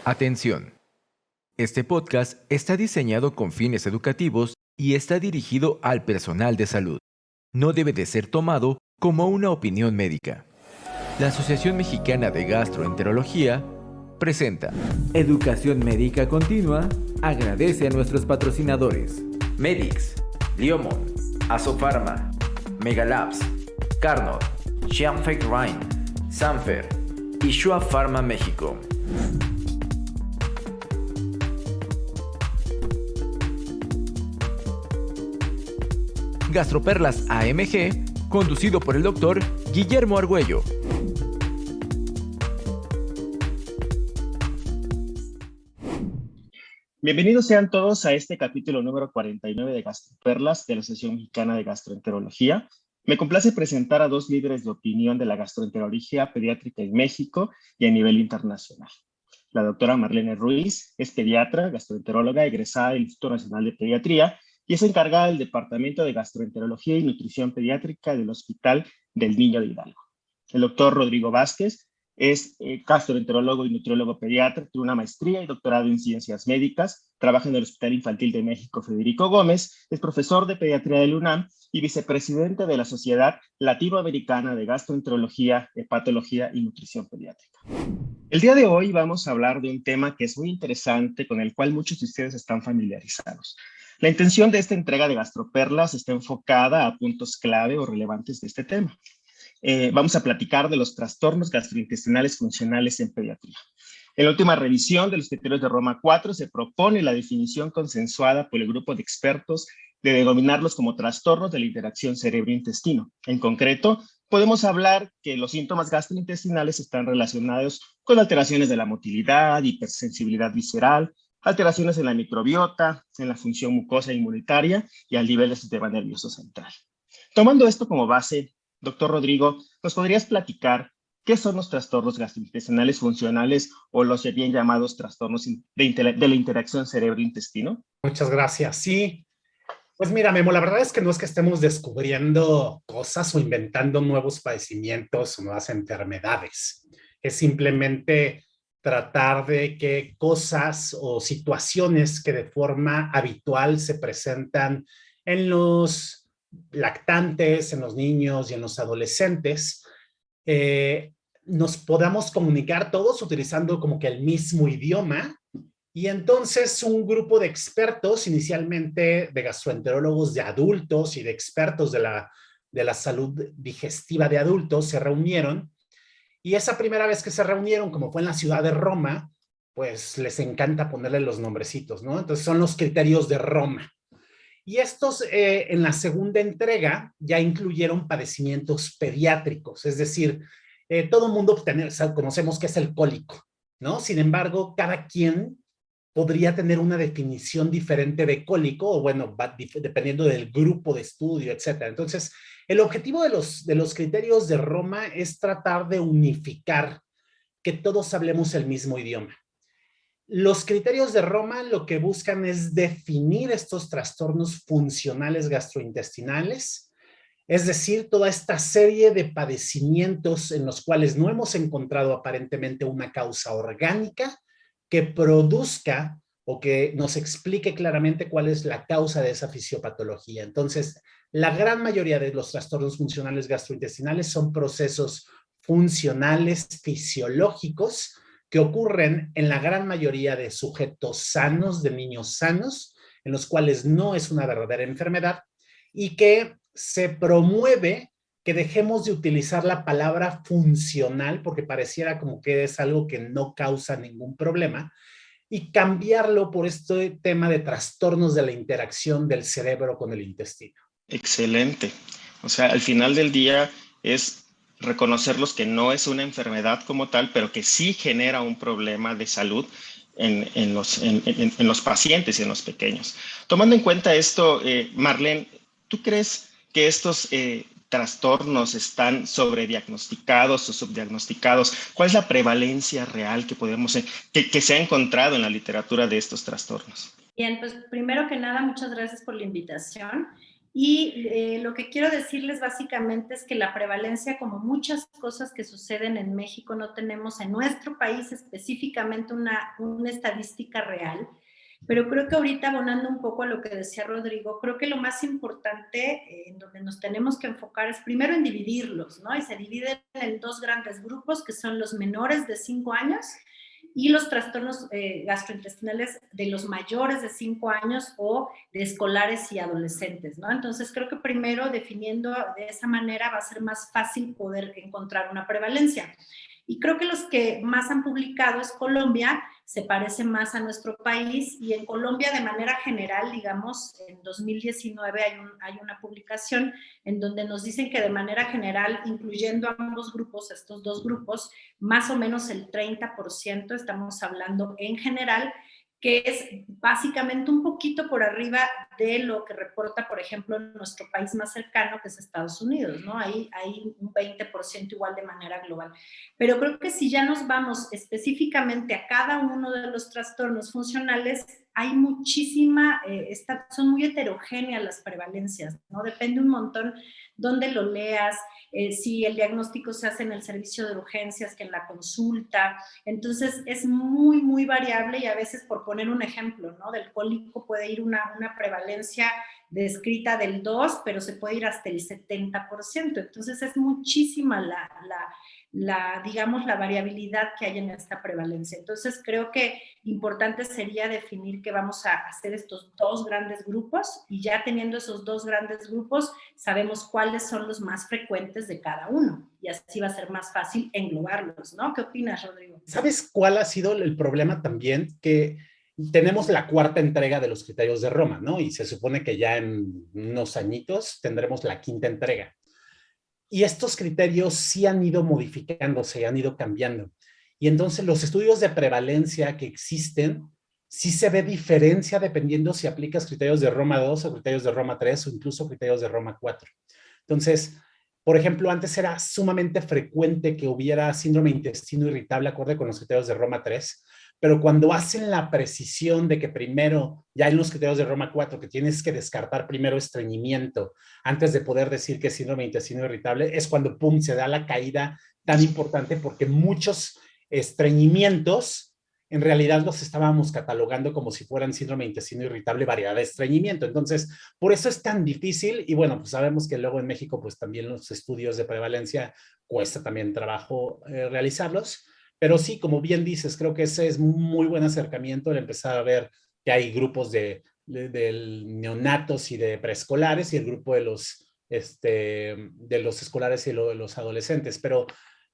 Atención. Este podcast está diseñado con fines educativos y está dirigido al personal de salud. No debe de ser tomado como una opinión médica. La Asociación Mexicana de Gastroenterología presenta Educación Médica Continua. Agradece a nuestros patrocinadores: Medix, Liomon, Asofarma, Megalabs, Carnot, Xianfeng Rhine, Sanfer y Shua Pharma México. Gastroperlas AMG, conducido por el doctor Guillermo Argüello. Bienvenidos sean todos a este capítulo número 49 de Gastroperlas de la Asociación Mexicana de Gastroenterología. Me complace presentar a dos líderes de opinión de la gastroenterología pediátrica en México y a nivel internacional. La doctora Marlene Ruiz es pediatra, gastroenteróloga egresada del Instituto Nacional de Pediatría y es encargada del Departamento de Gastroenterología y Nutrición Pediátrica del Hospital del Niño de Hidalgo. El doctor Rodrigo Vázquez es gastroenterólogo y nutriólogo pediatra, tiene una maestría y doctorado en ciencias médicas, trabaja en el Hospital Infantil de México Federico Gómez, es profesor de pediatría del UNAM y vicepresidente de la Sociedad Latinoamericana de Gastroenterología, Hepatología y Nutrición Pediátrica. El día de hoy vamos a hablar de un tema que es muy interesante, con el cual muchos de ustedes están familiarizados. La intención de esta entrega de Gastroperlas está enfocada a puntos clave o relevantes de este tema. Vamos a platicar de los trastornos gastrointestinales funcionales en pediatría. En la última revisión de los criterios de Roma 4 se propone la definición consensuada por el grupo de expertos de denominarlos como trastornos de la interacción cerebro-intestino. En concreto, podemos hablar que los síntomas gastrointestinales están relacionados con alteraciones de la motilidad, hipersensibilidad visceral, alteraciones en la microbiota, en la función mucosa inmunitaria y al nivel del sistema nervioso central. Tomando esto como base, doctor Rodrigo, ¿nos podrías platicar qué son los trastornos gastrointestinales funcionales o los bien llamados trastornos de la interacción cerebro-intestino? Muchas gracias. Sí, pues mira, Memo, la verdad es que no es que estemos descubriendo cosas o inventando nuevos padecimientos o nuevas enfermedades. Es simplemente tratar de que cosas o situaciones que de forma habitual se presentan en los lactantes, en los niños y en los adolescentes, nos podamos comunicar todos utilizando como que el mismo idioma. Y entonces un grupo de expertos, inicialmente de gastroenterólogos de adultos y de expertos de la salud digestiva de adultos, se reunieron. Y esa primera vez que se reunieron, como fue en la ciudad de Roma, pues les encanta ponerle los nombrecitos, ¿no? Entonces son los criterios de Roma. Y estos en la segunda entrega ya incluyeron padecimientos pediátricos, es decir, todo el mundo conocemos que es el cólico, ¿no? Sin embargo, cada quien podría tener una definición diferente de cólico, o bueno, dependiendo del grupo de estudio, etcétera. Entonces, el objetivo de los criterios de Roma es tratar de unificar, que todos hablemos el mismo idioma. Los criterios de Roma lo que buscan es definir estos trastornos funcionales gastrointestinales, es decir, toda esta serie de padecimientos en los cuales no hemos encontrado aparentemente una causa orgánica que produzca o que nos explique claramente cuál es la causa de esa fisiopatología. Entonces, la gran mayoría de los trastornos funcionales gastrointestinales son procesos funcionales fisiológicos que ocurren en la gran mayoría de sujetos sanos, de niños sanos, en los cuales no es una verdadera enfermedad y que se promueve que dejemos de utilizar la palabra funcional porque pareciera como que es algo que no causa ningún problema y cambiarlo por este tema de trastornos de la interacción del cerebro con el intestino. Excelente. O sea, al final del día es reconocerlos que no es una enfermedad como tal, pero que sí genera un problema de salud en los pacientes y en los pequeños. Tomando en cuenta esto, Marlene, ¿tú crees que estos trastornos están sobrediagnosticados o subdiagnosticados? ¿Cuál es la prevalencia real que se ha encontrado en la literatura de estos trastornos? Bien, pues primero que nada, muchas gracias por la invitación. Y lo que quiero decirles básicamente es que la prevalencia, como muchas cosas que suceden en México, no tenemos en nuestro país específicamente una estadística real. Pero creo que ahorita, abonando un poco a lo que decía Rodrigo, creo que lo más importante en donde nos tenemos que enfocar es primero en dividirlos, ¿no? Y se dividen en dos grandes grupos, que son los menores de 5 años y los trastornos gastrointestinales de los mayores de 5 años o de escolares y adolescentes, ¿no? Entonces, creo que primero definiendo de esa manera va a ser más fácil poder encontrar una prevalencia. Y creo que los que más han publicado es Colombia, se parece más a nuestro país, y en Colombia de manera general, digamos, en 2019 hay una publicación en donde nos dicen que de manera general, incluyendo ambos grupos, estos dos grupos, más o menos el 30%, estamos hablando en general, que es básicamente un poquito por arriba de lo que reporta, por ejemplo, nuestro país más cercano, que es Estados Unidos, ¿no? Ahí hay un 20% igual de manera global. Pero creo que si ya nos vamos específicamente a cada uno de los trastornos funcionales, hay muchísima, son muy heterogéneas las prevalencias, ¿no? Depende un montón dónde lo leas, si el diagnóstico se hace en el servicio de urgencias que en la consulta. Entonces es muy, muy variable, y a veces, por poner un ejemplo, ¿no? Del cólico puede ir una prevalencia descrita del 2, pero se puede ir hasta el 70%. Entonces es muchísima digamos, la variabilidad que hay en esta prevalencia. Entonces creo que importante sería definir que vamos a hacer estos dos grandes grupos, y ya teniendo esos dos grandes grupos sabemos cuáles son los más frecuentes de cada uno, y así va a ser más fácil englobarlos, ¿no? ¿Qué opinas, Rodrigo? ¿Sabes cuál ha sido el problema también? Que tenemos la cuarta entrega de los criterios de Roma, ¿no? Y se supone que ya en unos añitos tendremos la quinta entrega. Y estos criterios sí han ido modificándose, han ido cambiando. Y entonces los estudios de prevalencia que existen, sí se ve diferencia dependiendo si aplicas criterios de Roma 2 o criterios de Roma 3 o incluso criterios de Roma 4. Entonces, por ejemplo, antes era sumamente frecuente que hubiera síndrome de intestino irritable acorde con los criterios de Roma 3, pero cuando hacen la precisión de que primero, ya en los criterios de Roma 4, que tienes que descartar primero estreñimiento antes de poder decir que es síndrome de intestino irritable, es cuando, pum, se da la caída tan importante, porque muchos estreñimientos en realidad los estábamos catalogando como si fueran síndrome de intestino irritable, variedad de estreñimiento. Entonces, por eso es tan difícil. Y bueno, pues sabemos que luego en México, pues también los estudios de prevalencia cuesta también trabajo realizarlos. Pero sí, como bien dices, creo que ese es un muy buen acercamiento, el empezar a ver que hay grupos de neonatos y de preescolares, y el grupo de los escolares y de los adolescentes. Pero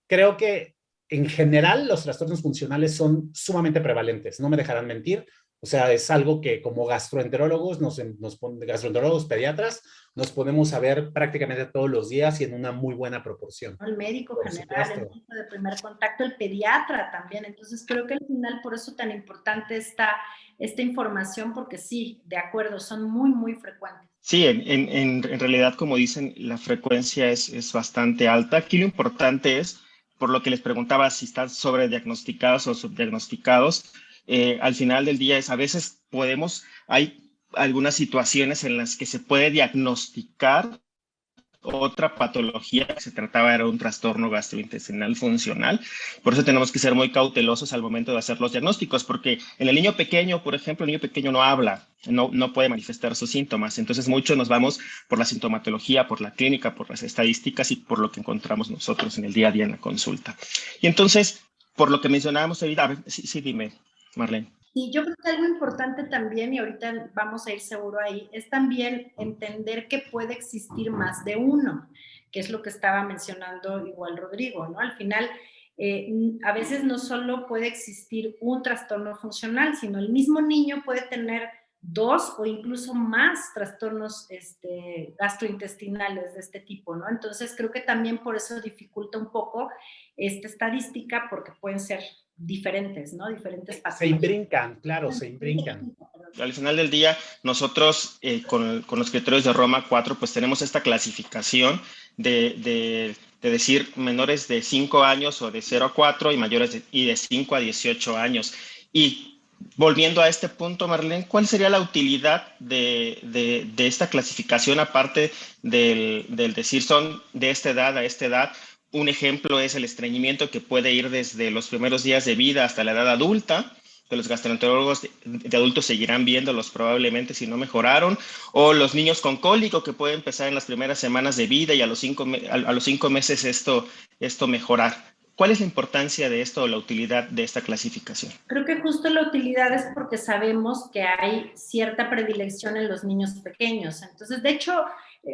creo que en general los trastornos funcionales son sumamente prevalentes, no me dejarán mentir. O sea, es algo que como gastroenterólogos, gastroenterólogos pediatras, nos ponemos a ver prácticamente todos los días y en una muy buena proporción. El médico general, el médico de primer contacto, el pediatra también. Entonces creo que al final por eso tan importante esta información, porque sí, de acuerdo, son muy, muy frecuentes. Sí, en realidad, como dicen, la frecuencia es bastante alta. Aquí lo importante es, por lo que les preguntaba, si están sobrediagnosticados o subdiagnosticados. Al final del día a veces hay algunas situaciones en las que se puede diagnosticar otra patología que se trataba era un trastorno gastrointestinal funcional. Por eso tenemos que ser muy cautelosos al momento de hacer los diagnósticos, porque en el niño pequeño, por ejemplo, el niño pequeño no habla, no puede manifestar sus síntomas. Entonces, mucho nos vamos por la sintomatología, por la clínica, por las estadísticas y por lo que encontramos nosotros en el día a día en la consulta. Y entonces, por lo que mencionábamos ahorita, sí, dime, Marlene. Y yo creo que algo importante también, y ahorita vamos a ir seguro ahí, es también entender que puede existir más de uno, que es lo que estaba mencionando igual Rodrigo, ¿no? Al final, a veces no solo puede existir un trastorno funcional, sino el mismo niño puede tener 2 o incluso más trastornos gastrointestinales de este tipo, ¿no? Entonces creo que también por eso dificulta un poco esta estadística, porque pueden ser diferentes, ¿no? Diferentes pasos. Se imbrincan, claro, se imbrincan. Al final del día, nosotros con los criterios de Roma 4, pues tenemos esta clasificación de decir menores de 5 años o de 0 a 4 y mayores de 5 a 18 años. Y volviendo a este punto, Marlene, ¿cuál sería la utilidad de esta clasificación aparte del decir son de esta edad a esta edad? Un ejemplo es el estreñimiento que puede ir desde los primeros días de vida hasta la edad adulta, que los gastroenterólogos de adultos seguirán viéndolos probablemente si no mejoraron, o los niños con cólico que puede empezar en las primeras semanas de vida y a los 5 meses esto mejorar. ¿Cuál es la importancia de esto o la utilidad de esta clasificación? Creo que justo la utilidad es porque sabemos que hay cierta predilección en los niños pequeños. Entonces, de hecho,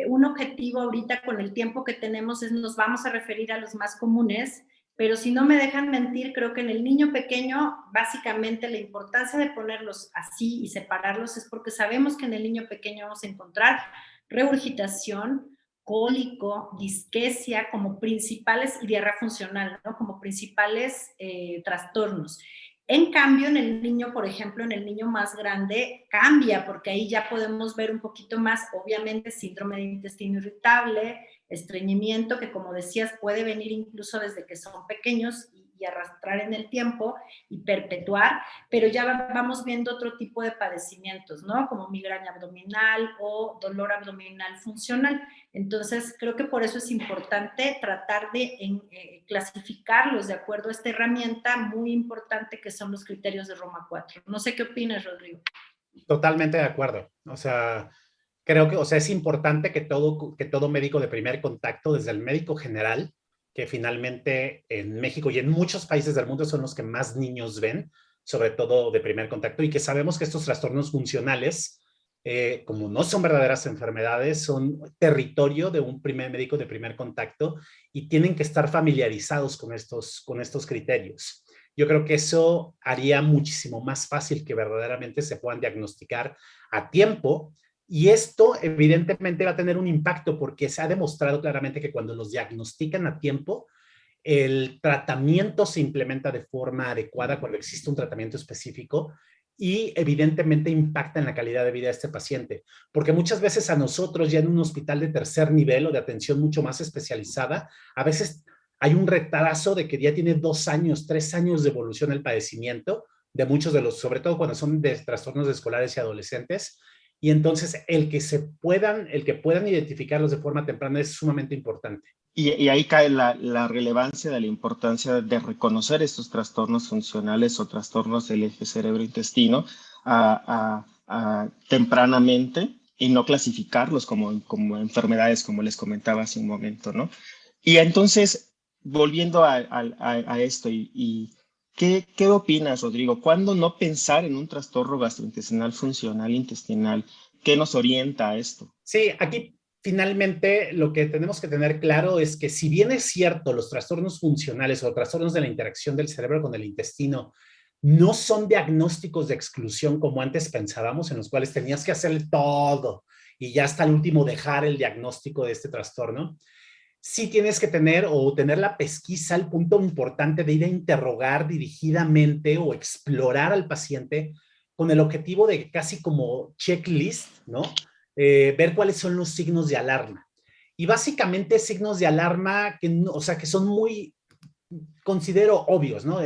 un objetivo ahorita con el tiempo que tenemos es nos vamos a referir a los más comunes, pero si no me dejan mentir, creo que en el niño pequeño, básicamente la importancia de ponerlos así y separarlos es porque sabemos que en el niño pequeño vamos a encontrar regurgitación, cólico, disquesia como principales y diarrea funcional, ¿no? Como principales trastornos. En cambio, en el niño, por ejemplo, en el niño más grande, cambia, porque ahí ya podemos ver un poquito más, obviamente, síndrome de intestino irritable, estreñimiento, que como decías, puede venir incluso desde que son pequeños y arrastrar en el tiempo y perpetuar, pero ya vamos viendo otro tipo de padecimientos, ¿no? Como migraña abdominal o dolor abdominal funcional. Entonces, creo que por eso es importante tratar de clasificarlos de acuerdo a esta herramienta muy importante que son los criterios de Roma 4. No sé qué opinas, Rodrigo. Totalmente de acuerdo. O sea, creo que, o sea, es importante que todo médico de primer contacto, desde el médico general, que finalmente en México y en muchos países del mundo son los que más niños ven, sobre todo de primer contacto, y que sabemos que estos trastornos funcionales, como no son verdaderas enfermedades, son territorio de un primer médico de primer contacto y tienen que estar familiarizados con estos criterios. Yo creo que eso haría muchísimo más fácil que verdaderamente se puedan diagnosticar a tiempo. Y esto evidentemente va a tener un impacto porque se ha demostrado claramente que cuando los diagnostican a tiempo, el tratamiento se implementa de forma adecuada cuando existe un tratamiento específico y evidentemente impacta en la calidad de vida de este paciente. Porque muchas veces a nosotros ya en un hospital de tercer nivel o de atención mucho más especializada, a veces hay un retraso de que ya tiene 2 años, 3 años de evolución el padecimiento de muchos de los, sobre todo cuando son de trastornos escolares y adolescentes. Y entonces el que puedan identificarlos de forma temprana es sumamente importante. Y ahí cae la relevancia de la importancia de reconocer estos trastornos funcionales o trastornos del eje cerebro-intestino tempranamente y no clasificarlos como enfermedades, como les comentaba hace un momento, ¿no? Y entonces, volviendo a esto, ¿qué opinas, Rodrigo? ¿Cuándo no pensar en un trastorno gastrointestinal funcional intestinal? ¿Qué nos orienta a esto? Sí, aquí finalmente lo que tenemos que tener claro es que si bien es cierto, los trastornos funcionales o trastornos de la interacción del cerebro con el intestino no son diagnósticos de exclusión como antes pensábamos, en los cuales tenías que hacer todo y ya hasta el último dejar el diagnóstico de este trastorno, sí tienes que tener la pesquisa, el punto importante de ir a interrogar dirigidamente o explorar al paciente con el objetivo de casi como checklist, ¿no? Ver cuáles son los signos de alarma. Y básicamente signos de alarma que, no, o sea, que son muy, considero obvios, ¿no?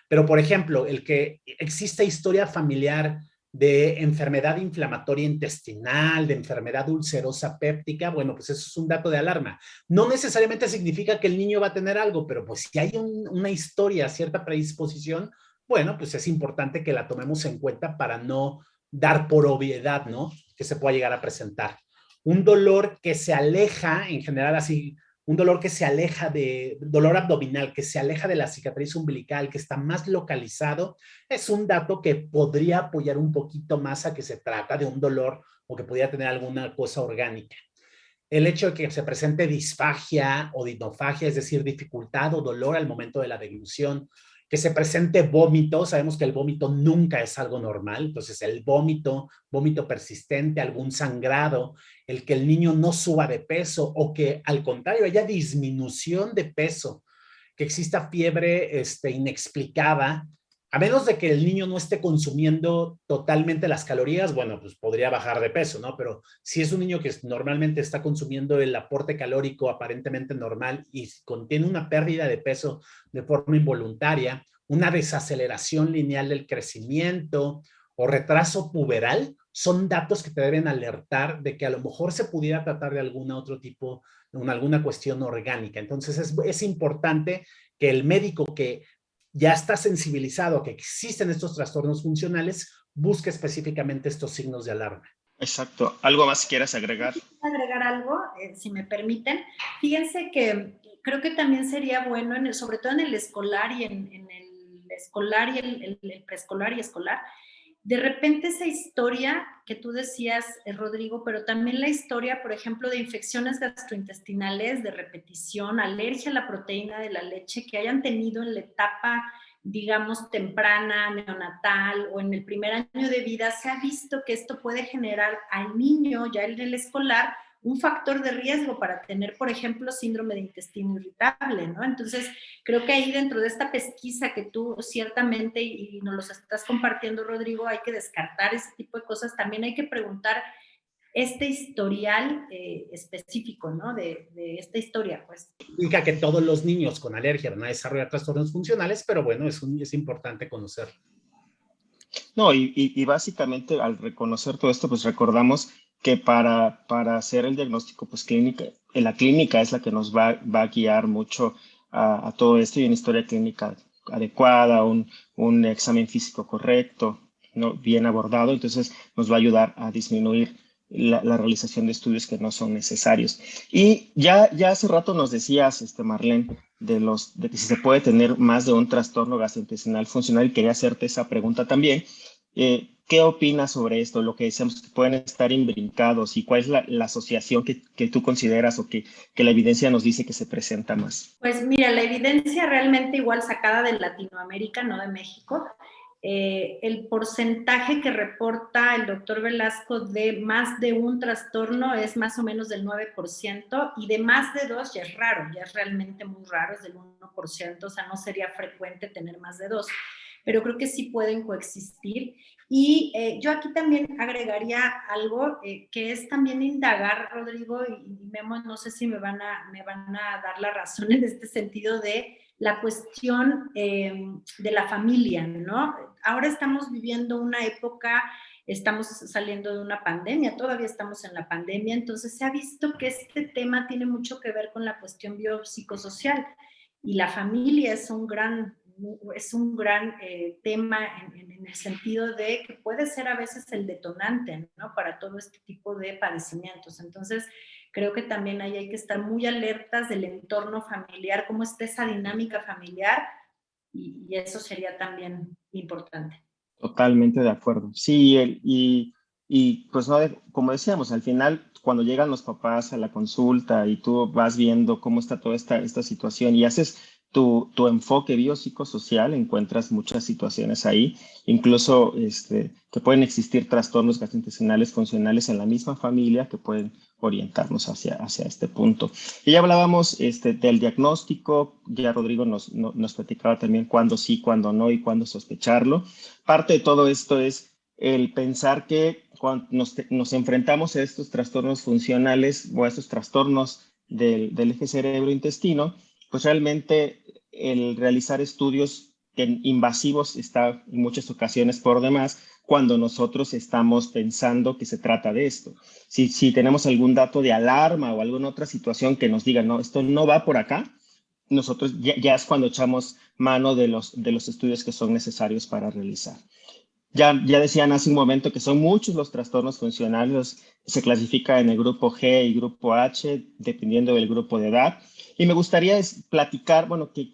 Pero, por ejemplo, el que exista historia familiar de enfermedad inflamatoria intestinal, de enfermedad ulcerosa péptica, bueno, pues eso es un dato de alarma. No necesariamente significa que el niño va a tener algo, pero pues si hay una historia, cierta predisposición, bueno, pues es importante que la tomemos en cuenta para no dar por obviedad, ¿no? Que se pueda llegar a presentar. Un dolor que se aleja, en general así, un dolor que se aleja dolor abdominal, que se aleja de la cicatriz umbilical, que está más localizado, es un dato que podría apoyar un poquito más a que se trata de un dolor o que podría tener alguna cosa orgánica. El hecho de que se presente disfagia o dinofagia, es decir, dificultad o dolor al momento de la deglución, que se presente vómito, sabemos que el vómito nunca es algo normal, entonces el vómito persistente, algún sangrado, el que el niño no suba de peso o que al contrario haya disminución de peso, que exista fiebre inexplicada, a menos de que el niño no esté consumiendo totalmente las calorías, bueno, pues podría bajar de peso, ¿no? Pero si es un niño que normalmente está consumiendo el aporte calórico aparentemente normal y contiene una pérdida de peso de forma involuntaria, una desaceleración lineal del crecimiento o retraso puberal, son datos que te deben alertar de que a lo mejor se pudiera tratar de alguna cuestión orgánica. Entonces es importante que el médico que ya está sensibilizado a que existen estos trastornos funcionales busque específicamente estos signos de alarma. Exacto. ¿Algo más quieras agregar? Agregar algo, si me permiten. Fíjense que creo que también sería bueno, sobre todo en el escolar y en el escolar y el preescolar y escolar, de repente esa historia que tú decías, Rodrigo, pero también la historia, por ejemplo, de infecciones gastrointestinales, de repetición, alergia a la proteína de la leche que hayan tenido en la etapa, digamos, temprana, neonatal o en el primer año de vida, se ha visto que esto puede generar al niño ya en el escolar un factor de riesgo para tener, por ejemplo, síndrome de intestino irritable, ¿no? Entonces, creo que ahí dentro de esta pesquisa que tú ciertamente, y nos los estás compartiendo, Rodrigo, hay que descartar ese tipo de cosas. También hay que preguntar este historial específico, ¿no? De esta historia, pues. Indica que todos los niños con alergia van a desarrollar trastornos funcionales, pero bueno, es importante conocerlo. No, y básicamente al reconocer todo esto, pues recordamos que para hacer el diagnóstico, pues la clínica es la que nos va a guiar mucho a todo esto, y una historia clínica adecuada, un examen físico correcto, ¿no? Bien abordado, entonces nos va a ayudar a disminuir la realización de estudios que no son necesarios. Y ya hace rato nos decías, Marlene, de que si se puede tener más de un trastorno gastrointestinal funcional, y quería hacerte esa pregunta también. ¿Qué opinas sobre esto? Lo que decíamos, que pueden estar imbrincados, y cuál es la asociación que tú consideras, o que la evidencia nos dice que se presenta más. Pues mira, la evidencia realmente igual sacada de Latinoamérica, no de México. El porcentaje que reporta el doctor Velasco de más de un trastorno es más o menos del 9%, y de más de dos ya es raro, ya es realmente muy raro, es del 1%, o sea, no sería frecuente tener más de dos, pero creo que sí pueden coexistir. Y yo aquí también agregaría algo que es también indagar, Rodrigo y Memo, no sé si me van a dar la razón en este sentido de la cuestión de la familia, ¿no? Ahora estamos viviendo una época, estamos saliendo de una pandemia, todavía estamos en la pandemia, entonces se ha visto que este tema tiene mucho que ver con la cuestión biopsicosocial, y la familia es un gran tema en el sentido de que puede ser a veces el detonante, ¿no? Para todo este tipo de padecimientos. Entonces, creo que también ahí hay que estar muy alertas del entorno familiar, cómo está esa dinámica familiar, y eso sería también importante. Totalmente de acuerdo. Sí, y pues no, como decíamos, al final, cuando llegan los papás a la consulta y tú vas viendo cómo está toda esta situación, y haces tu enfoque biopsicosocial, encuentras muchas situaciones ahí, incluso que pueden existir trastornos gastrointestinales funcionales en la misma familia, que pueden orientarnos hacia este punto. Y ya hablábamos del diagnóstico, ya Rodrigo nos platicaba también cuándo sí, cuándo no, y cuándo sospecharlo. Parte de todo esto es el pensar que cuando nos enfrentamos a estos trastornos funcionales, o a estos trastornos del eje cerebro-intestino, pues realmente el realizar estudios invasivos está en muchas ocasiones por demás, cuando nosotros estamos pensando que se trata de esto. Si tenemos algún dato de alarma o alguna otra situación que nos diga, no, esto no va por acá, nosotros ya es cuando echamos mano de los estudios que son necesarios para realizar. Ya decían hace un momento que son muchos los trastornos funcionales, se clasifica en el grupo G y grupo H, dependiendo del grupo de edad. Y me gustaría platicar, bueno, que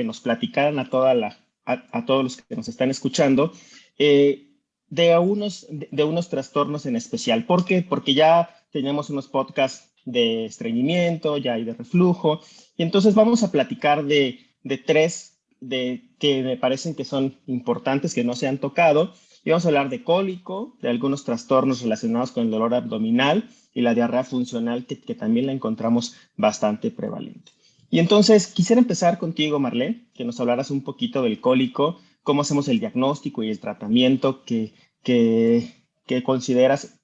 nos platicaran a todos los que nos están escuchando, de unos trastornos en especial. ¿Por qué? Porque ya tenemos unos podcasts de estreñimiento, ya hay de reflujo, y entonces vamos a platicar de tres que me parecen que son importantes, que no se han tocado. Y vamos a hablar de cólico, de algunos trastornos relacionados con el dolor abdominal y la diarrea funcional, que también la encontramos bastante prevalente. Y entonces quisiera empezar contigo, Marlene, que nos hablaras un poquito del cólico, cómo hacemos el diagnóstico y el tratamiento que consideras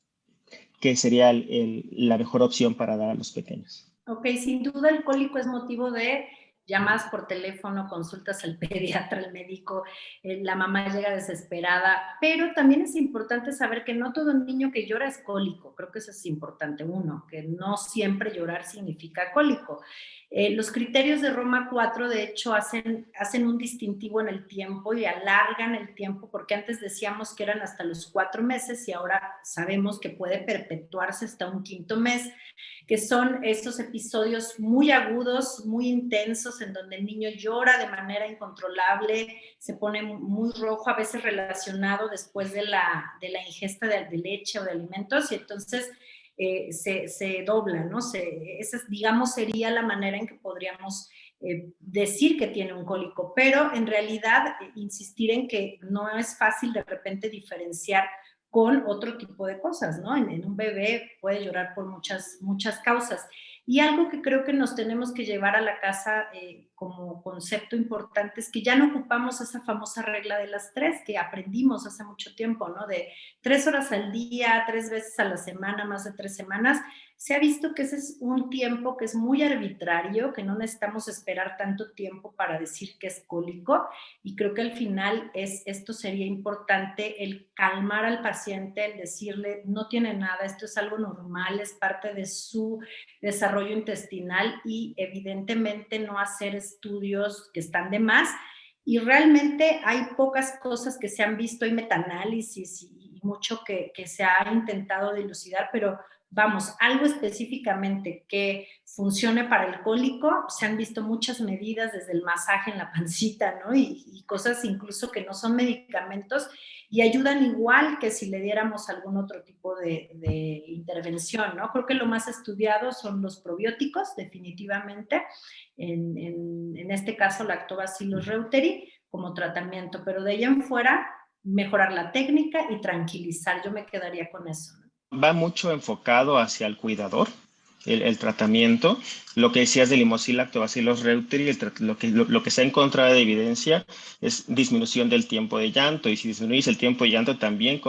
que sería la mejor opción para dar a los pequeños. Ok, sin duda el cólico es motivo de llamadas por teléfono, consultas al pediatra, al médico, la mamá llega desesperada, pero también es importante saber que no todo niño que llora es cólico, creo que eso es importante, uno, que no siempre llorar significa cólico. Los criterios de Roma 4, de hecho, hacen un distintivo en el tiempo y alargan el tiempo, porque antes decíamos que eran hasta los 4 meses y ahora sabemos que puede perpetuarse hasta un quinto mes, que son esos episodios muy agudos, muy intensos, en donde el niño llora de manera incontrolable, se pone muy rojo, a veces relacionado después de la ingesta de leche o de alimentos, y entonces se dobla, ¿no? Esa, digamos, sería la manera en que podríamos decir que tiene un cólico, pero en realidad insistir en que no es fácil de repente diferenciar con otro tipo de cosas, ¿no? En un bebé puede llorar por muchas causas. Y algo que creo que nos tenemos que llevar a la casa como concepto importante es que ya no ocupamos esa famosa regla de las 3 que aprendimos hace mucho tiempo, ¿no? De 3 horas al día, 3 veces a la semana, más de 3 semanas. Se ha visto que ese es un tiempo que es muy arbitrario, que no necesitamos esperar tanto tiempo para decir que es cólico, y creo que al final esto sería importante, el calmar al paciente, el decirle no tiene nada, esto es algo normal, es parte de su desarrollo intestinal, y evidentemente no hacer estudios que están de más. Y realmente hay pocas cosas que se han visto, hay metaanálisis y mucho que se ha intentado dilucidar, pero vamos, algo específicamente que funcione para el cólico, se han visto muchas medidas desde el masaje en la pancita, ¿no? Y cosas incluso que no son medicamentos y ayudan igual que si le diéramos algún otro tipo de intervención, ¿no? Creo que lo más estudiado son los probióticos, definitivamente, en este caso Lactobacillus reuteri como tratamiento, pero de ahí en fuera mejorar la técnica y tranquilizar, yo me quedaría con eso, ¿no? Va mucho enfocado hacia el cuidador, el tratamiento. Lo que decías de Limosina lactobacillus reuteri, lo que se ha encontrado de evidencia es disminución del tiempo de llanto, y si disminuís el tiempo de llanto también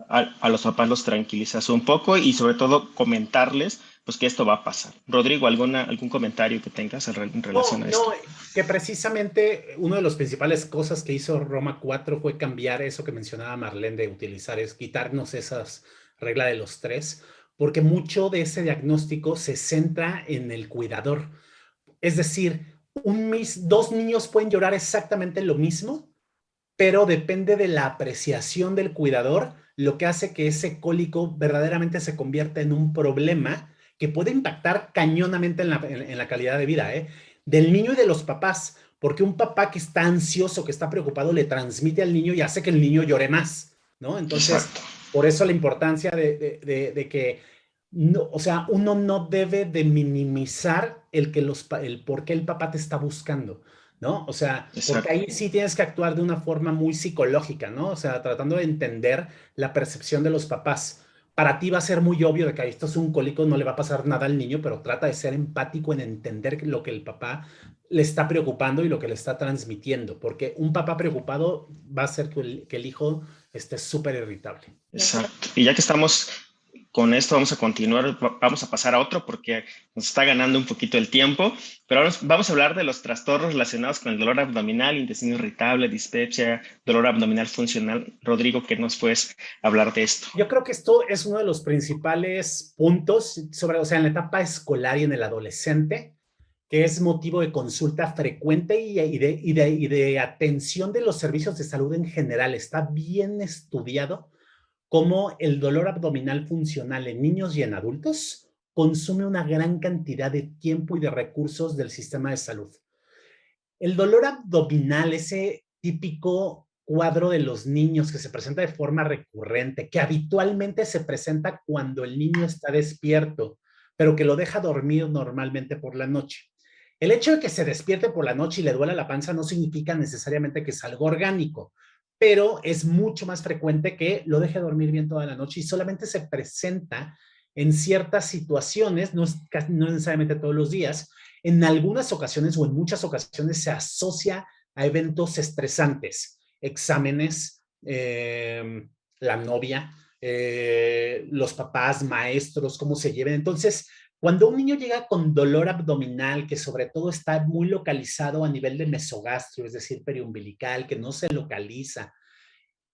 a los papás los tranquilizas un poco, y sobre todo comentarles pues que esto va a pasar. Rodrigo, ¿algún comentario que tengas en relación a esto? No, que precisamente una de las principales cosas que hizo Roma 4 fue cambiar eso que mencionaba Marlene de utilizar, es quitarnos esas reglas de los 3, porque mucho de ese diagnóstico se centra en el cuidador. Es decir, dos niños pueden llorar exactamente lo mismo, pero depende de la apreciación del cuidador, lo que hace que ese cólico verdaderamente se convierta en un problema que puede impactar cañonamente en la calidad de vida, del niño y de los papás, porque un papá que está ansioso, que está preocupado, le transmite al niño y hace que el niño llore más, ¿no? Entonces, Exacto. por eso la importancia de que, no, o sea, uno no debe de minimizar el por qué el papá te está buscando, ¿no? O sea, porque Exacto. ahí sí tienes que actuar de una forma muy psicológica, ¿no? O sea, tratando de entender la percepción de los papás. Para ti va a ser muy obvio de que esto es un cólico, no le va a pasar nada al niño, pero trata de ser empático en entender lo que el papá le está preocupando y lo que le está transmitiendo, porque un papá preocupado va a hacer que el hijo esté súper irritable. Exacto. Y ya que estamos con esto, vamos a continuar, vamos a pasar a otro porque nos está ganando un poquito el tiempo, pero ahora vamos a hablar de los trastornos relacionados con el dolor abdominal, intestino irritable, dispepsia, dolor abdominal funcional. Rodrigo, ¿qué nos puedes hablar de esto? Yo creo que esto es uno de los principales puntos o sea, en la etapa escolar y en el adolescente, que es motivo de consulta frecuente y de atención de los servicios de salud en general. Está bien estudiado cómo el dolor abdominal funcional en niños y en adultos consume una gran cantidad de tiempo y de recursos del sistema de salud. El dolor abdominal, ese típico cuadro de los niños que se presenta de forma recurrente, que habitualmente se presenta cuando el niño está despierto, pero que lo deja dormir normalmente por la noche. El hecho de que se despierte por la noche y le duela la panza no significa necesariamente que es algo orgánico, pero es mucho más frecuente que lo deje dormir bien toda la noche y solamente se presenta en ciertas situaciones, no necesariamente todos los días. En algunas ocasiones o en muchas ocasiones se asocia a eventos estresantes, exámenes, la novia, los papás, maestros, cómo se lleven. Entonces, Cuando un niño llega con dolor abdominal, que sobre todo está muy localizado a nivel de mesogastrio, es decir, periumbilical, que no se localiza,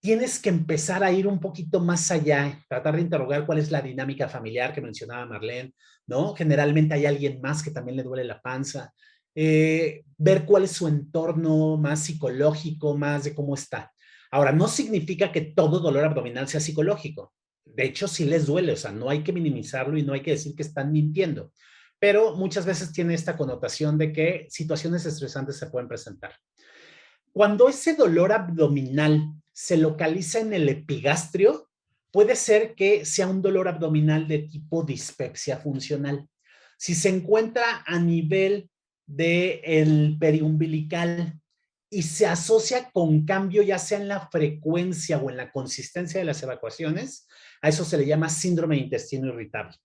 tienes que empezar a ir un poquito más allá, tratar de interrogar cuál es la dinámica familiar que mencionaba Marlene, ¿no? Generalmente hay alguien más que también le duele la panza, ver cuál es su entorno más psicológico, más de cómo está. Ahora, no significa que todo dolor abdominal sea psicológico. De hecho, sí les duele, o sea, no hay que minimizarlo y no hay que decir que están mintiendo, pero muchas veces tiene esta connotación de que situaciones estresantes se pueden presentar. Cuando ese dolor abdominal se localiza en el epigastrio, puede ser que sea un dolor abdominal de tipo dispepsia funcional. Si se encuentra a nivel del periumbilical y se asocia con cambio ya sea en la frecuencia o en la consistencia de las evacuaciones, a eso se le llama síndrome de intestino irritable.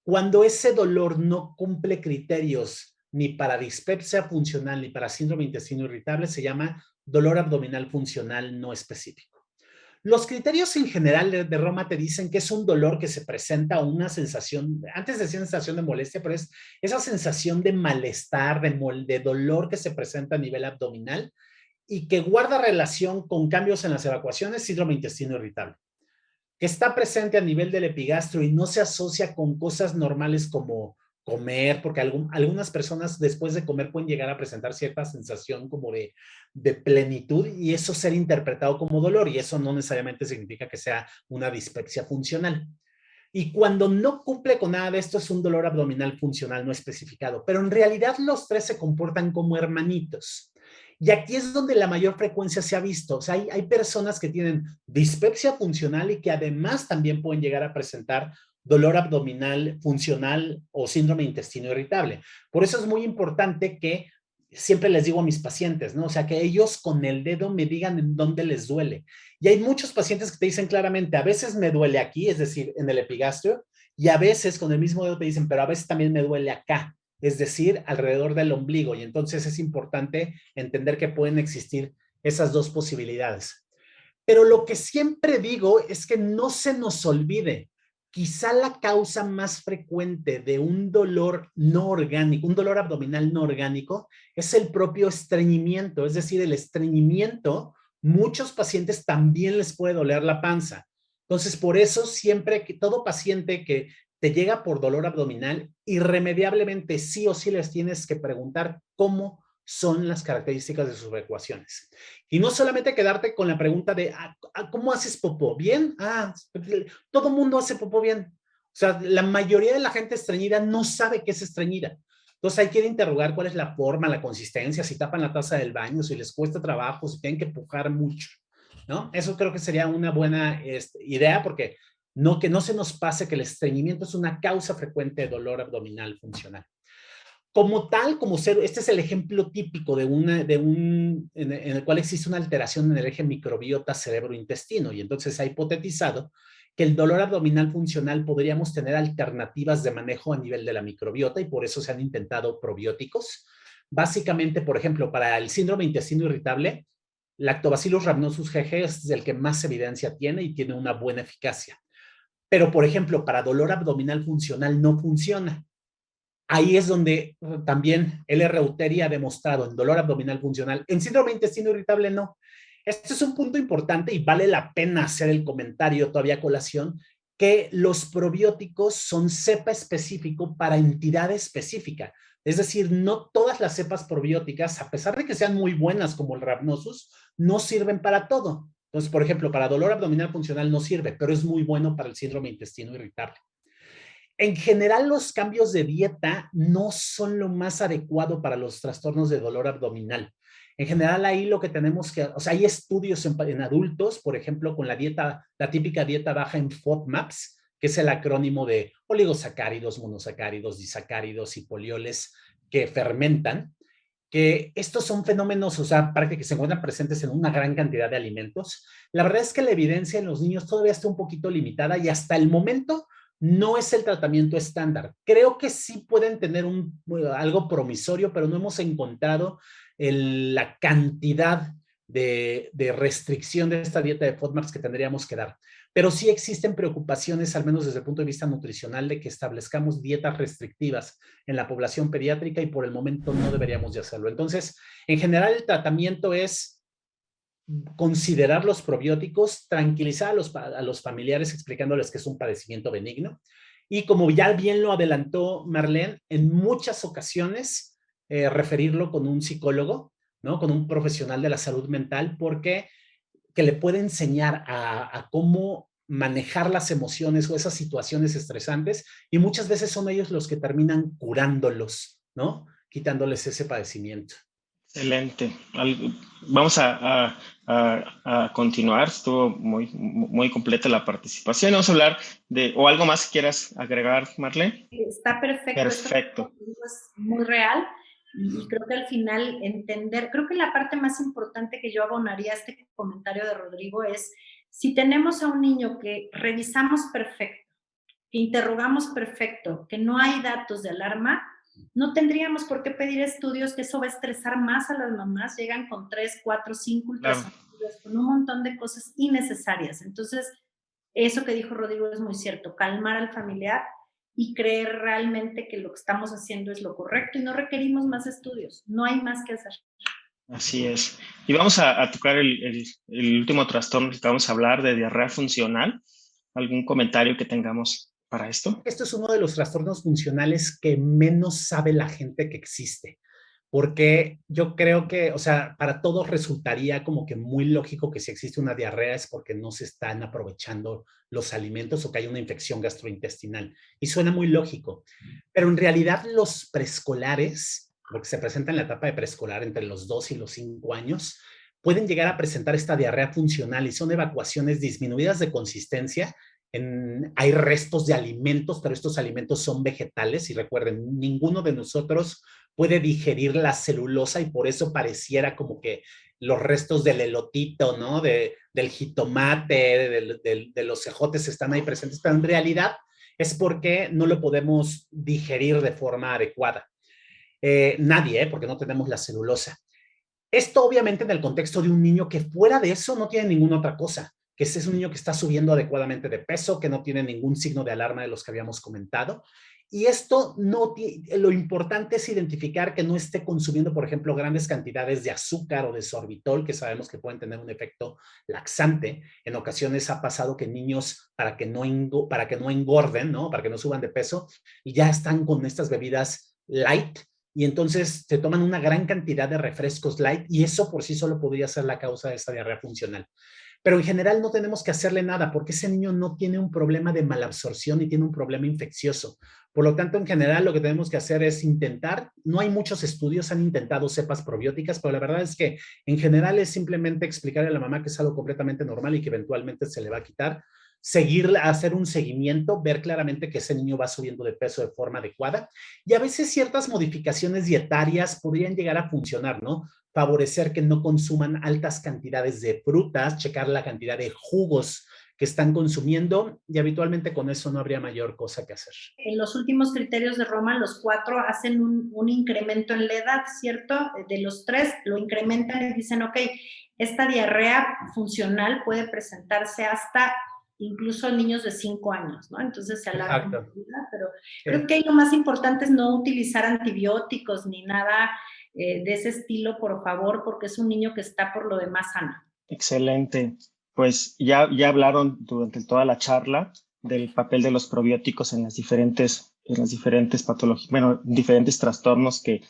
Cuando ese dolor no cumple criterios ni para dispepsia funcional ni para síndrome de intestino irritable, se llama dolor abdominal funcional no específico. Los criterios en general de Roma te dicen que es un dolor que se presenta una sensación, antes decía sensación de molestia, pero es esa sensación de malestar, de dolor que se presenta a nivel abdominal y que guarda relación con cambios en las evacuaciones, síndrome de intestino irritable, que está presente a nivel del epigastrio y no se asocia con cosas normales como comer, porque algunas personas después de comer pueden llegar a presentar cierta sensación como de plenitud y eso ser interpretado como dolor y eso no necesariamente significa que sea una dispepsia funcional. Y cuando no cumple con nada de esto es un dolor abdominal funcional no especificado, pero en realidad los tres se comportan como hermanitos. Y aquí es donde la mayor frecuencia se ha visto. O sea, hay personas que tienen dispepsia funcional y que además también pueden llegar a presentar dolor abdominal funcional o síndrome de intestino irritable. Por eso es muy importante que siempre les digo a mis pacientes, ¿no? O sea, que ellos con el dedo me digan en dónde les duele. Y hay muchos pacientes que te dicen claramente, a veces me duele aquí, es decir, en el epigastrio, y a veces con el mismo dedo te dicen, pero a veces también me duele acá, es decir, alrededor del ombligo. Y entonces es importante entender que pueden existir esas dos posibilidades. Pero lo que siempre digo es que no se nos olvide, quizá la causa más frecuente de un dolor no orgánico, un dolor abdominal no orgánico, es el propio estreñimiento, es decir, el estreñimiento, muchos pacientes también les puede doler la panza. Entonces, por eso siempre que todo paciente que te llega por dolor abdominal, irremediablemente sí o sí les tienes que preguntar cómo son las características de sus ecuaciones. Y no solamente quedarte con la pregunta de, ¿cómo haces popó? ¿Bien? Todo mundo hace popó bien. O sea, la mayoría de la gente estreñida no sabe qué es estreñida. Entonces hay que interrogar cuál es la forma, la consistencia, si tapan la taza del baño, si les cuesta trabajo, si tienen que pujar mucho, ¿no? Eso creo que sería una buena idea porque que no se nos pase que el estreñimiento es una causa frecuente de dolor abdominal funcional. Como tal, este es el ejemplo típico en el cual existe una alteración en el eje microbiota cerebro-intestino y entonces se ha hipotetizado que el dolor abdominal funcional podríamos tener alternativas de manejo a nivel de la microbiota y por eso se han intentado probióticos. Básicamente, por ejemplo, para el síndrome de intestino irritable, Lactobacillus rhamnosus GG es el que más evidencia tiene y tiene una buena eficacia. Pero, por ejemplo, para dolor abdominal funcional no funciona. Ahí es donde también L-Reuteri ha demostrado en dolor abdominal funcional. En síndrome de intestino irritable no. Este es un punto importante y vale la pena hacer el comentario todavía a colación que los probióticos son cepa específico para entidad específica. Es decir, no todas las cepas probióticas, a pesar de que sean muy buenas como el Rhamnosus, no sirven para todo. Entonces, por ejemplo, para dolor abdominal funcional no sirve, pero es muy bueno para el síndrome de intestino irritable. En general, los cambios de dieta no son lo más adecuado para los trastornos de dolor abdominal. En general, ahí lo que tenemos que, o sea, hay estudios en adultos, por ejemplo, con la típica dieta baja en FODMAPs, que es el acrónimo de oligosacáridos, monosacáridos, disacáridos y polioles que fermentan, que estos son fenómenos, o sea, que se encuentran presentes en una gran cantidad de alimentos. La verdad es que la evidencia en los niños todavía está un poquito limitada y hasta el momento no es el tratamiento estándar. Creo que sí pueden tener algo promisorio, pero no hemos encontrado la cantidad de restricción de esta dieta de FODMAPs que tendríamos que dar. Pero sí existen preocupaciones, al menos desde el punto de vista nutricional, de que establezcamos dietas restrictivas en la población pediátrica y por el momento no deberíamos de hacerlo. Entonces, en general, el tratamiento es considerar los probióticos, tranquilizar a los familiares explicándoles que es un padecimiento benigno. Y como ya bien lo adelantó Marlene, en muchas ocasiones referirlo con un psicólogo, ¿no? Con un profesional de la salud mental, porque que le puede enseñar a cómo manejar las emociones o esas situaciones estresantes, y muchas veces son ellos los que terminan curándolos, ¿no? Quitándoles ese padecimiento. Excelente. Vamos a continuar. Estuvo muy completa la participación. Vamos a hablar o algo más que quieras agregar, Marlene. Está perfecto. Perfecto. Esto es muy real y creo que al final creo que la parte más importante que yo abonaría a este comentario de Rodrigo es, si tenemos a un niño que revisamos perfecto, que interrogamos perfecto, que no hay datos de alarma, no tendríamos por qué pedir estudios, que eso va a estresar más a las mamás. Llegan con 3, 4, 5 ultrasonidos, con un montón de cosas innecesarias. Entonces, eso que dijo Rodrigo es muy cierto, calmar al familiar y creer realmente que lo que estamos haciendo es lo correcto y no requerimos más estudios, no hay más que hacer. Así es. Y vamos a tocar el último trastorno que vamos a hablar, de diarrea funcional. ¿Algún comentario que tengamos para esto? Esto es uno de los trastornos funcionales que menos sabe la gente que existe, porque yo creo que, o sea, para todos resultaría como que muy lógico que si existe una diarrea es porque no se están aprovechando los alimentos o que hay una infección gastrointestinal. Y suena muy lógico, pero en realidad los preescolares, porque se presenta en la etapa de preescolar entre los 2 y los 5 años, pueden llegar a presentar esta diarrea funcional y son evacuaciones disminuidas de consistencia. Hay restos de alimentos, pero estos alimentos son vegetales y recuerden, ninguno de nosotros puede digerir la celulosa y por eso pareciera como que los restos del elotito, ¿no? Del jitomate, de los ejotes están ahí presentes, pero en realidad es porque no lo podemos digerir de forma adecuada. Nadie, porque no tenemos la celulosa. Esto obviamente en el contexto de un niño que fuera de eso no tiene ninguna otra cosa, que ese es un niño que está subiendo adecuadamente de peso, que no tiene ningún signo de alarma de los que habíamos comentado. Y esto no lo importante es identificar que no esté consumiendo, por ejemplo, grandes cantidades de azúcar o de sorbitol, que sabemos que pueden tener un efecto laxante. En ocasiones ha pasado que niños, para que no engorden, ¿no? Para que no suban de peso, y ya están con estas bebidas light, y entonces se toman una gran cantidad de refrescos light y eso por sí solo podría ser la causa de esta diarrea funcional. Pero en general no tenemos que hacerle nada porque ese niño no tiene un problema de malabsorción ni tiene un problema infeccioso. Por lo tanto, en general lo que tenemos que hacer es intentar, no hay muchos estudios, han intentado cepas probióticas, pero la verdad es que en general es simplemente explicarle a la mamá que es algo completamente normal y que eventualmente se le va a quitar, hacer un seguimiento, ver claramente que ese niño va subiendo de peso de forma adecuada y a veces ciertas modificaciones dietarias podrían llegar a funcionar, ¿no? Favorecer que no consuman altas cantidades de frutas, checar la cantidad de jugos que están consumiendo y habitualmente con eso no habría mayor cosa que hacer. En los últimos criterios de Roma, los 4 hacen un incremento en la edad, ¿cierto? De los 3 lo incrementan y dicen, ok, esta diarrea funcional puede presentarse hasta incluso niños de 5 años, ¿no? Entonces se alarga, pero creo que ahí lo más importante es no utilizar antibióticos ni nada de ese estilo, por favor, porque es un niño que está por lo demás sano. Excelente. Pues ya hablaron durante toda la charla del papel de los probióticos en las diferentes patologías, bueno, diferentes trastornos que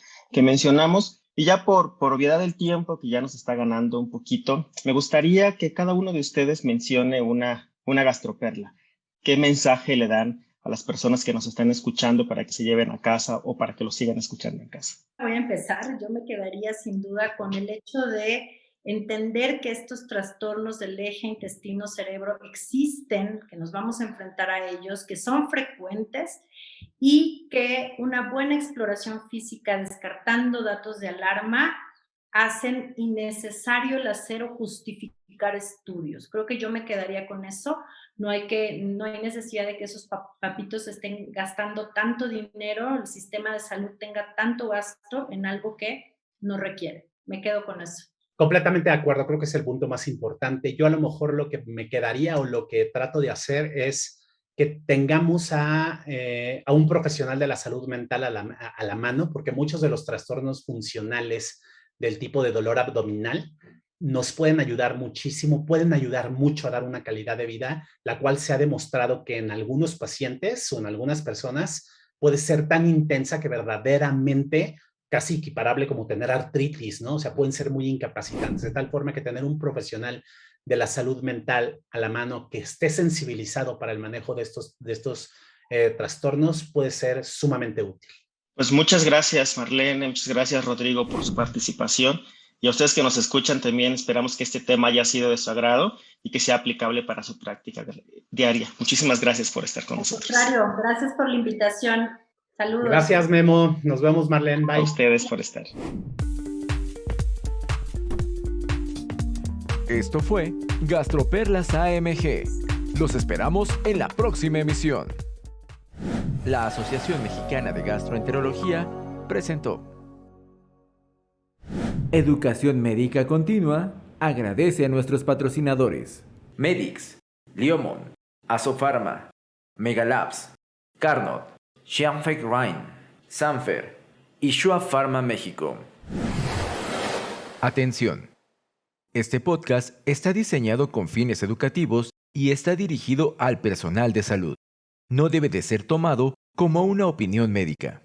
mencionamos. Y ya por obviedad del tiempo, que ya nos está ganando un poquito, me gustaría que cada uno de ustedes mencione una gastroperla. ¿Qué mensaje le dan a las personas que nos están escuchando para que se lleven a casa o para que lo sigan escuchando en casa? Voy a empezar. Yo me quedaría sin duda con el hecho de entender que estos trastornos del eje intestino-cerebro existen, que nos vamos a enfrentar a ellos, que son frecuentes y que una buena exploración física descartando datos de alarma hacen innecesario el hacer o justificar estudios. Creo que yo me quedaría con eso. No hay necesidad de que esos papitos estén gastando tanto dinero, el sistema de salud tenga tanto gasto en algo que no requiere. Me quedo con eso. Completamente de acuerdo, creo que es el punto más importante. Yo a lo mejor lo que me quedaría o lo que trato de hacer es que tengamos a un profesional de la salud mental a la mano, porque muchos de los trastornos funcionales del tipo de dolor abdominal nos pueden ayudar muchísimo, pueden ayudar mucho a dar una calidad de vida, la cual se ha demostrado que en algunos pacientes o en algunas personas puede ser tan intensa que verdaderamente casi equiparable como tener artritis, ¿no? O sea, pueden ser muy incapacitantes, de tal forma que tener un profesional de la salud mental a la mano que esté sensibilizado para el manejo de estos trastornos puede ser sumamente útil. Pues muchas gracias, Marlene, muchas gracias, Rodrigo, por su participación. Y a ustedes que nos escuchan también esperamos que este tema haya sido de su agrado y que sea aplicable para su práctica diaria. Muchísimas gracias por estar con nosotros. Gracias por la invitación. Saludos. Gracias, Memo. Nos vemos, Marlene. Bye. A ustedes por estar. Esto fue Gastroperlas AMG. Los esperamos en la próxima emisión. La Asociación Mexicana de Gastroenterología presentó. Educación Médica Continua agradece a nuestros patrocinadores: Medix, Liomon, Asofarma, Megalabs, Carnot, Xianfeng Rhein, Sanfer y Shua Pharma México. Atención. Este podcast está diseñado con fines educativos y está dirigido al personal de salud. No debe de ser tomado como una opinión médica.